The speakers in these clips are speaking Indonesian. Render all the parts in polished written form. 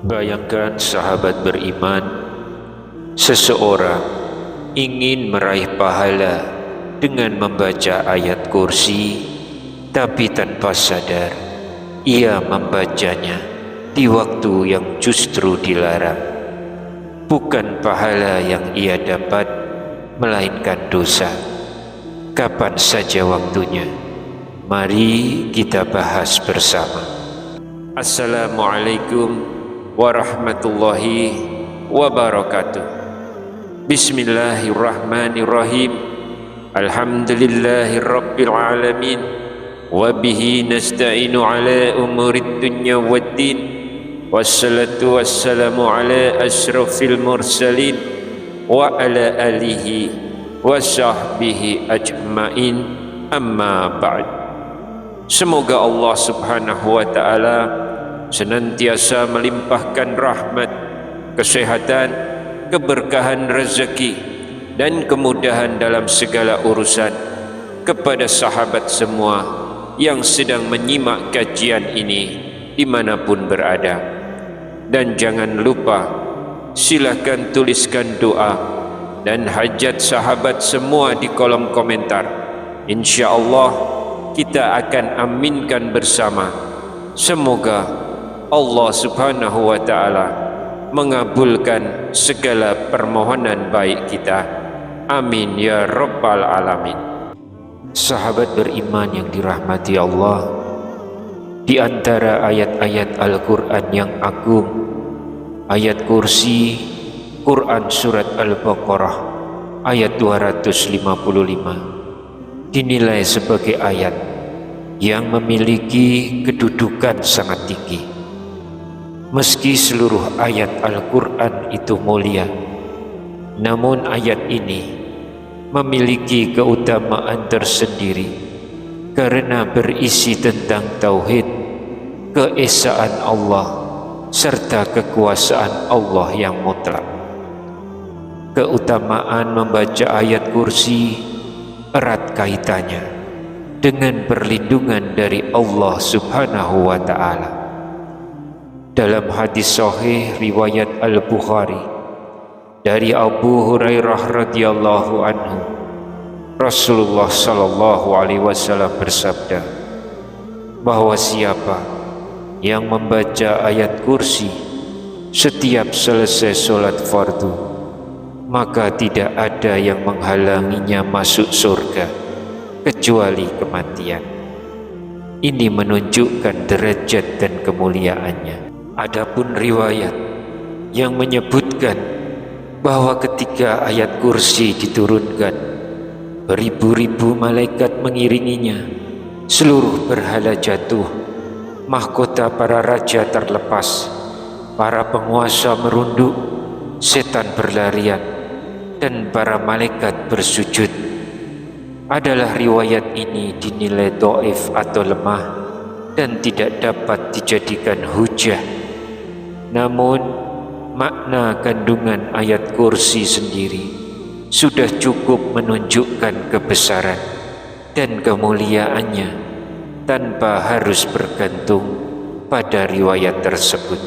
Bayangkan sahabat beriman, seseorang ingin meraih pahala dengan membaca ayat kursi, tapi tanpa sadar ia membacanya di waktu yang justru dilarang. Bukan pahala yang ia dapat, melainkan dosa. Kapan saja waktunya? Mari kita bahas bersama. Assalamualaikum warahmatullahi wabarakatuh. Bismillahirrahmanirrahim. Alhamdulillahirabbil alamin. Wa bihi nasta'inu ala umurid dunya waddin. Wassalatu wassalamu ala asyrafil mursalin wa ala alihi wa sahbihi ajma'in, amma ba'd. Semoga Allah subhanahu wa ta'ala senantiasa melimpahkan rahmat, kesehatan, keberkahan rezeki dan kemudahan dalam segala urusan kepada sahabat semua yang sedang menyimak kajian ini dimanapun berada. Dan jangan lupa, silakan tuliskan doa dan hajat sahabat semua di kolom komentar. Insya Allah kita akan aminkan bersama. Semoga Allah subhanahu wa ta'ala mengabulkan segala permohonan baik kita. Amin ya rabbal alamin. Sahabat beriman yang dirahmati Allah, di antara ayat-ayat Al-Quran yang agung, ayat kursi, Quran surat Al-Baqarah ayat 255 dinilai sebagai ayat yang memiliki kedudukan sangat tinggi. Meski seluruh ayat Al-Quran itu mulia, namun ayat ini memiliki keutamaan tersendiri karena berisi tentang tauhid, keesaan Allah serta kekuasaan Allah yang mutlak. Keutamaan membaca ayat kursi erat kaitannya dengan perlindungan dari Allah subhanahu wa ta'ala. Dalam hadis sahih riwayat Al-Bukhari dari Abu Hurairah radhiyallahu anhu, Rasulullah sallallahu alaihi wasallam bersabda bahwa siapa yang membaca ayat kursi setiap selesai sholat fardu, maka tidak ada yang menghalanginya masuk surga kecuali kematian. Ini menunjukkan derajat dan kemuliaannya. Adapun riwayat yang menyebutkan bahwa ketika ayat kursi diturunkan, beribu-ribu malaikat mengiringinya, seluruh berhala jatuh, mahkota para raja terlepas, para penguasa merunduk, setan berlarian, dan para malaikat bersujud. Adalah riwayat ini dinilai dhaif atau lemah dan tidak dapat dijadikan hujah. Namun makna kandungan ayat kursi sendiri sudah cukup menunjukkan kebesaran dan kemuliaannya tanpa harus bergantung pada riwayat tersebut.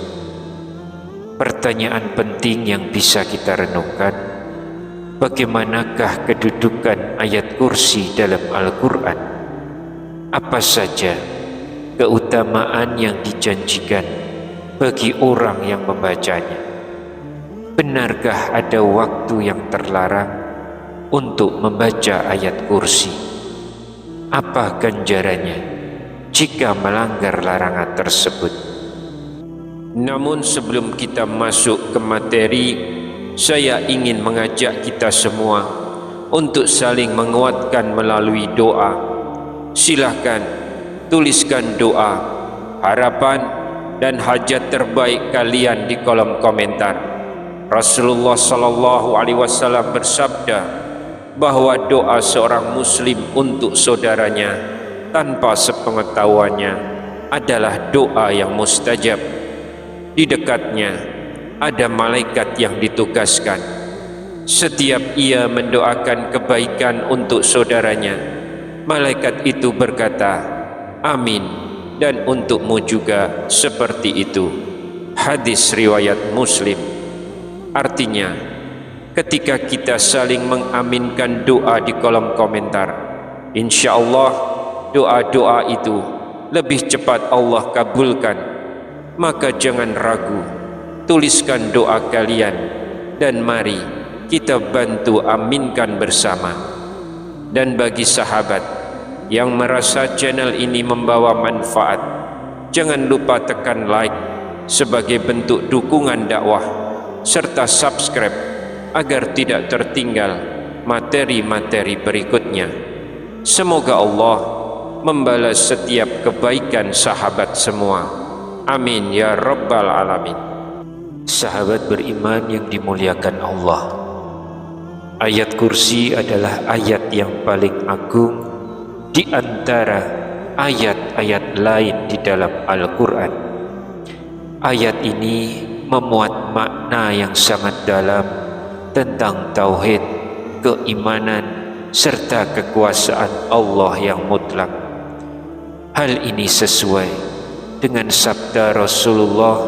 Pertanyaan penting yang bisa kita renungkan, bagaimanakah kedudukan ayat kursi dalam Al-Quran? Apa saja keutamaan yang dijanjikan bagi orang yang membacanya? Benarkah ada waktu yang terlarang untuk membaca ayat kursi? Apa ganjarannya jika melanggar larangan tersebut? Namun sebelum kita masuk ke materi, saya ingin mengajak kita semua untuk saling menguatkan melalui doa. Silahkan tuliskan doa, harapan dan hajat terbaik kalian di kolom komentar. Rasulullah sallallahu alaihi wasallam bersabda bahwa doa seorang muslim untuk saudaranya tanpa sepengetahuannya adalah doa yang mustajab. Di dekatnya ada malaikat yang ditugaskan. Setiap ia mendoakan kebaikan untuk saudaranya, malaikat itu berkata, amin, dan untukmu juga seperti itu. Hadis riwayat Muslim. Artinya, ketika kita saling mengaminkan doa di kolom komentar, insya Allah doa-doa itu lebih cepat Allah kabulkan. Maka jangan ragu, tuliskan doa kalian dan mari kita bantu aminkan bersama. Dan bagi sahabat yang merasa channel ini membawa manfaat, jangan lupa tekan like sebagai bentuk dukungan dakwah, serta subscribe agar tidak tertinggal materi-materi berikutnya. Semoga Allah membalas setiap kebaikan sahabat semua. Amin ya rabbal alamin. Sahabat beriman yang dimuliakan Allah, ayat kursi adalah ayat yang paling agung di antara ayat-ayat lain di dalam Al-Quran. Ayat ini memuat makna yang sangat dalam tentang tauhid, keimanan, serta kekuasaan Allah yang mutlak. Hal ini sesuai dengan sabda Rasulullah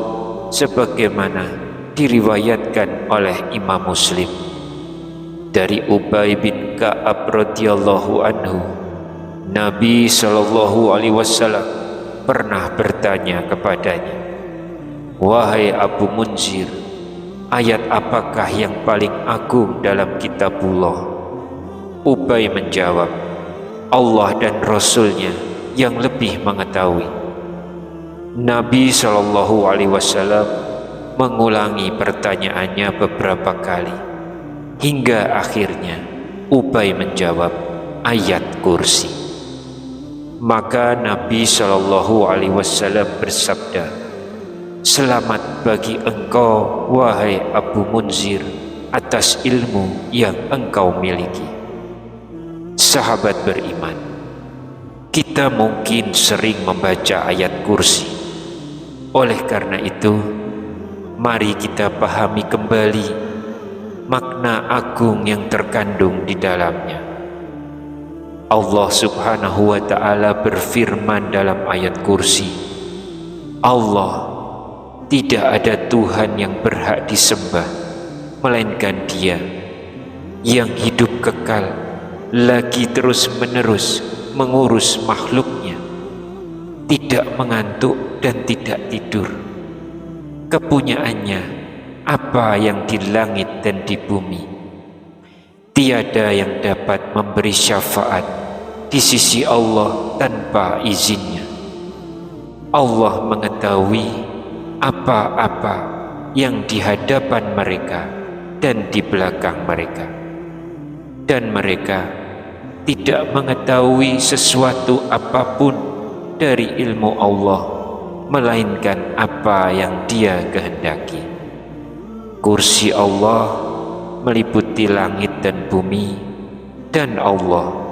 sebagaimana diriwayatkan oleh Imam Muslim dari Ubay bin Ka'ab radhiyallahu anhu. Nabi sallallahu alaihi wasallam pernah bertanya kepadanya, "Wahai Abu Munzir, ayat apakah yang paling agung dalam kitabullah?" Ubay menjawab, "Allah dan Rasulnya yang lebih mengetahui." Nabi sallallahu alaihi wasallam mengulangi pertanyaannya beberapa kali hingga akhirnya Ubay menjawab, "Ayat kursi." Maka Nabi sallallahu alaihi wasallam bersabda, "Selamat bagi engkau wahai Abu Munzir atas ilmu yang engkau miliki." Sahabat beriman, kita mungkin sering membaca ayat kursi. Oleh karena itu, mari kita pahami kembali makna agung yang terkandung di dalamnya. Allah subhanahu wa ta'ala berfirman dalam ayat kursi, Allah, tidak ada Tuhan yang berhak disembah melainkan Dia yang hidup kekal lagi terus-menerus mengurus makhluknya, tidak mengantuk dan tidak tidur. Kepunyaannya apa yang di langit dan di bumi. Tiada yang dapat memberi syafaat di sisi Allah tanpa izinnya. Allah mengetahui apa-apa yang di hadapan mereka dan di belakang mereka, dan mereka tidak mengetahui sesuatu apapun dari ilmu Allah melainkan apa yang Dia kehendaki. Kursi Allah meliputi langit dan bumi, dan Allah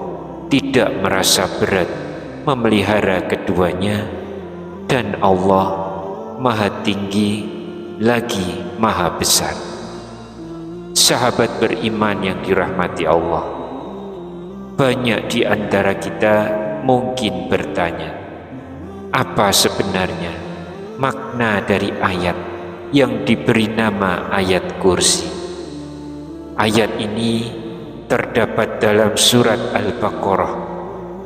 tidak merasa berat memelihara keduanya, dan Allah Maha Tinggi lagi Maha Besar. Sahabat beriman yang dirahmati Allah, banyak di antara kita mungkin bertanya, apa sebenarnya makna dari ayat yang diberi nama ayat kursi? Ayat ini terdapat dalam surat Al-Baqarah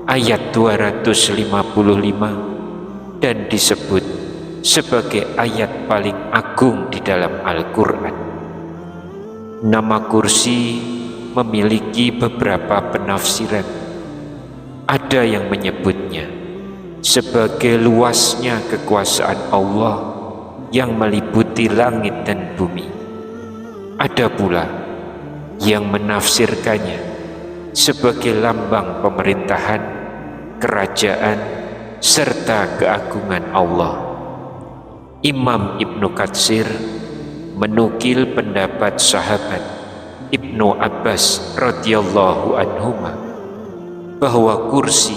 ayat 255 dan disebut sebagai ayat paling agung di dalam Al-Quran. Nama kursi memiliki beberapa penafsiran. Ada yang menyebutnya sebagai luasnya kekuasaan Allah yang meliputi langit dan bumi. Ada pula yang menafsirkannya sebagai lambang pemerintahan, kerajaan, serta keagungan Allah. Imam Ibnu Katsir menukil pendapat sahabat Ibnu Abbas radhiyallahu anhuma bahwa kursi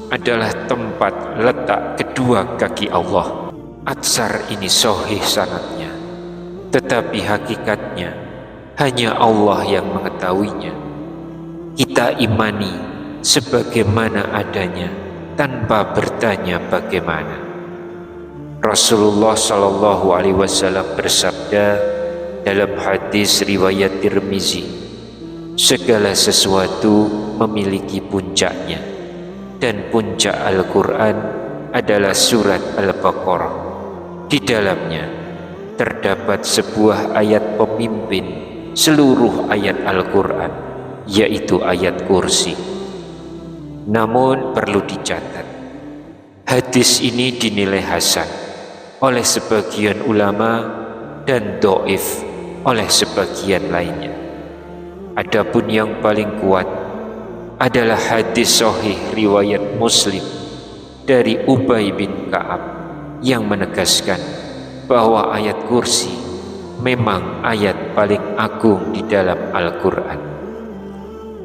adalah tempat letak kedua kaki Allah. Atsar ini sahih sanadnya, tetapi hakikatnya hanya Allah yang mengetahuinya. Kita imani sebagaimana adanya, tanpa bertanya bagaimana. Rasulullah Shallallahu Alaihi Wasallam bersabda dalam hadis riwayat Tirmizi, segala sesuatu memiliki puncaknya, dan puncak Al-Quran adalah surat Al-Baqarah. Di dalamnya terdapat sebuah ayat pemimpin seluruh ayat Al-Quran, yaitu ayat kursi. Namun perlu dicatat, hadis ini dinilai hasan oleh sebagian ulama dan dhaif oleh sebagian lainnya. Adapun yang paling kuat adalah hadis sahih riwayat Muslim dari Ubay bin Ka'ab yang menegaskan bahwa ayat kursi memang ayat paling agung di dalam Al-Quran.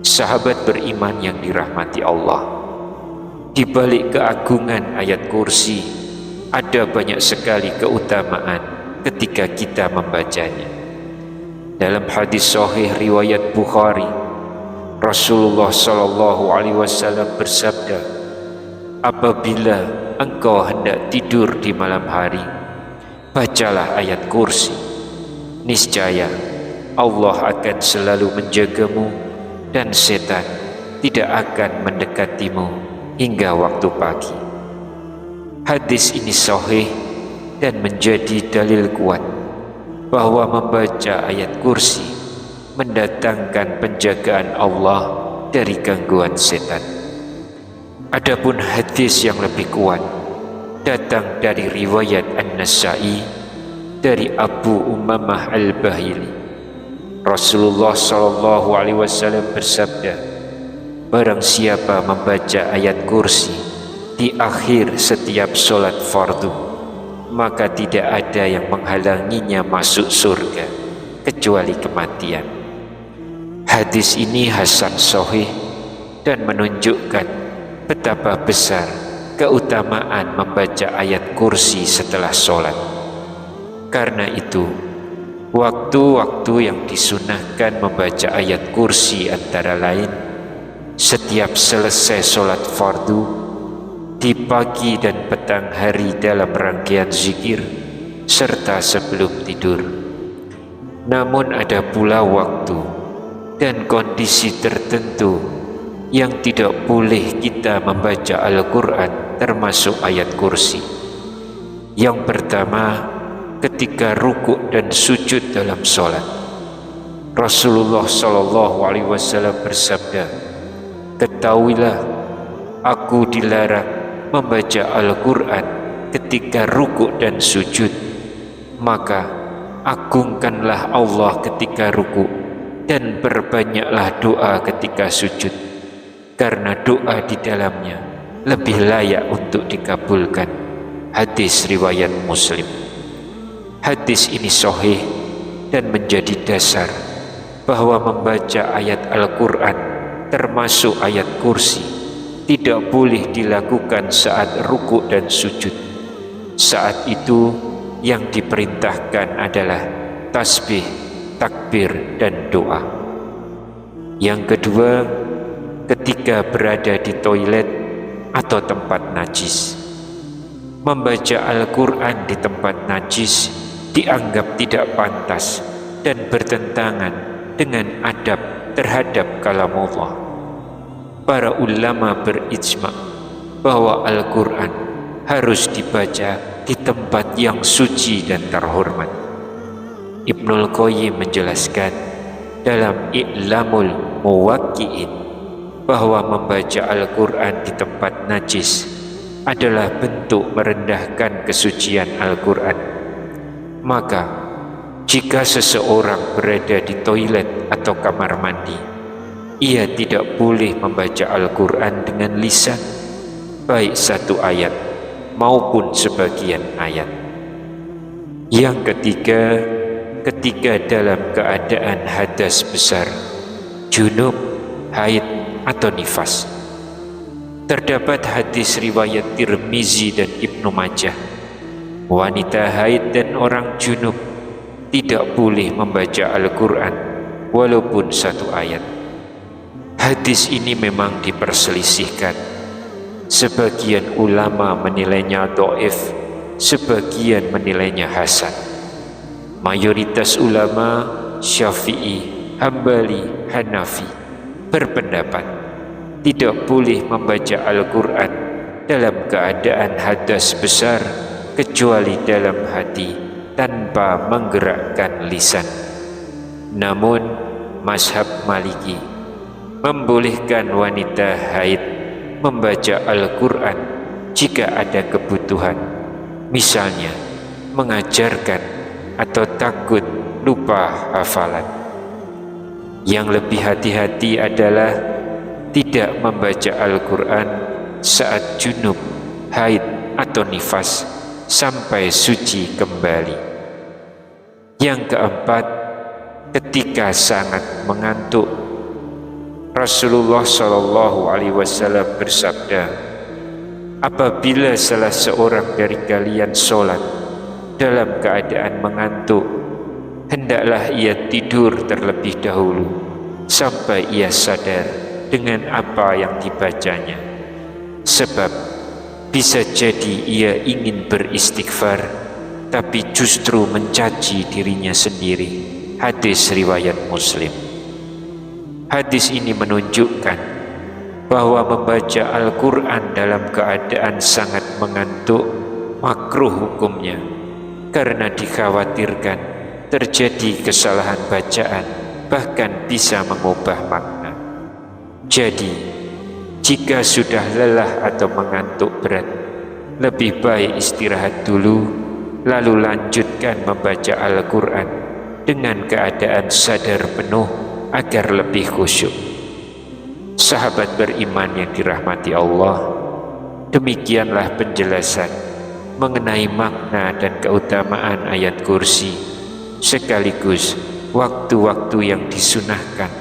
Sahabat beriman yang dirahmati Allah, di balik keagungan ayat kursi ada banyak sekali keutamaan ketika kita membacanya. Dalam hadis sahih riwayat Bukhari, Rasulullah Shallallahu Alaihi Wasallam bersabda, apabila engkau hendak tidur di malam hari, bacalah ayat kursi. Niscaya Allah akan selalu menjagamu dan setan tidak akan mendekatimu hingga waktu pagi. Hadis ini sahih dan menjadi dalil kuat bahwa membaca ayat kursi mendatangkan penjagaan Allah dari gangguan setan. Adapun hadis yang lebih kuat datang dari riwayat An-Nasa'i dari Abu Umamah Al-Bahili. Rasulullah Shallallahu Alaihi Wasallam bersabda, barang siapa membaca ayat kursi di akhir setiap sholat fardu, maka tidak ada yang menghalanginya masuk surga kecuali kematian. Hadis ini hasan sahih dan menunjukkan betapa besar keutamaan membaca ayat kursi setelah sholat. Karena itu, waktu-waktu yang disunahkan membaca ayat kursi antara lain setiap selesai sholat fardu, di pagi dan petang hari dalam rangkaian zikir, serta sebelum tidur. Namun ada pula waktu dan kondisi tertentu yang tidak boleh kita membaca Al-Quran termasuk ayat kursi. Yang pertama, ketika rukuk dan sujud dalam sholat. Rasulullah Shallallahu Alaihi Wasallam bersabda, ketahuilah, aku dilarang membaca Al-Quran ketika rukuk dan sujud, maka agungkanlah Allah ketika rukuk dan perbanyaklah doa ketika sujud, karena doa di dalamnya lebih layak untuk dikabulkan. Hadis riwayat Muslim. Hadis ini sahih dan menjadi dasar bahwa membaca ayat Al-Quran termasuk ayat kursi tidak boleh dilakukan saat rukuk dan sujud. Saat itu yang diperintahkan adalah tasbih, takbir, dan doa. Yang kedua, ketika berada di toilet atau tempat najis. Membaca Al-Quran di tempat najis dianggap tidak pantas dan bertentangan dengan adab terhadap kalamullah. Para ulama berijma bahwa Al-Quran harus dibaca di tempat yang suci dan terhormat. Ibnul Qayyim menjelaskan dalam I'lamul Muwaqqi'in bahwa membaca Al-Quran di tempat najis adalah bentuk merendahkan kesucian Al-Quran. Maka jika seseorang berada di toilet atau kamar mandi, ia tidak boleh membaca Al-Quran dengan lisan, baik satu ayat maupun sebagian ayat. Yang ketiga, ketika dalam keadaan hadas besar, junub, haid, atau nifas. Terdapat hadis riwayat Tirmizi dan Ibnu Majah, wanita haid dan orang junub tidak boleh membaca Al-Quran walaupun satu ayat. Hadis ini memang diperselisihkan Sebagian ulama menilainya dhaif, sebagian menilainya hasan. Mayoritas ulama Syafi'i, Hambali, Hanafi berpendapat tidak boleh membaca Al-Quran dalam keadaan hadas besar kecuali dalam hati tanpa menggerakkan lisan. Namun mazhab Maliki membolehkan wanita haid membaca Al-Quran jika ada kebutuhan, misalnya mengajarkan atau takut lupa hafalan. Yang lebih hati-hati adalah tidak membaca Al-Quran saat junub, haid atau nifas sampai suci kembali. Yang keempat, ketika sangat mengantuk. Rasulullah SAW bersabda, apabila salah seorang dari kalian sholat dalam keadaan mengantuk, hendaklah ia tidur terlebih dahulu sampai ia sadar dengan apa yang dibacanya, sebab bisa jadi ia ingin beristighfar tapi justru mencaci dirinya sendiri. Hadis riwayat Muslim. Hadis ini menunjukkan bahwa membaca Al-Quran dalam keadaan sangat mengantuk makruh hukumnya, karena dikhawatirkan terjadi kesalahan bacaan, bahkan bisa mengubah makna. Jadi, jika sudah lelah atau mengantuk berat, lebih baik istirahat dulu, lalu lanjutkan membaca Al-Quran dengan keadaan sadar penuh agar lebih khusyuk. Sahabat beriman yang dirahmati Allah, demikianlah penjelasan mengenai makna dan keutamaan ayat kursi, sekaligus waktu-waktu yang disunahkan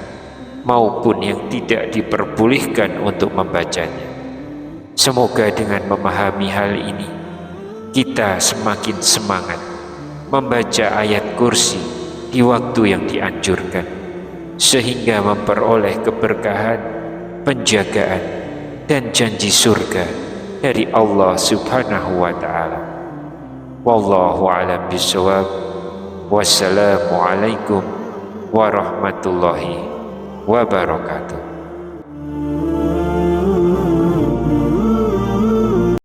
maupun yang tidak diperbolehkan untuk membacanya. Semoga dengan memahami hal ini, kita semakin semangat membaca ayat kursi di waktu yang dianjurkan, sehingga memperoleh keberkahan, penjagaan, dan janji surga dari Allah Subhanahu wa Ta'ala. Wallahu a'lam bishawab. Wassalamualaikum warahmatullahi wabarakatuh.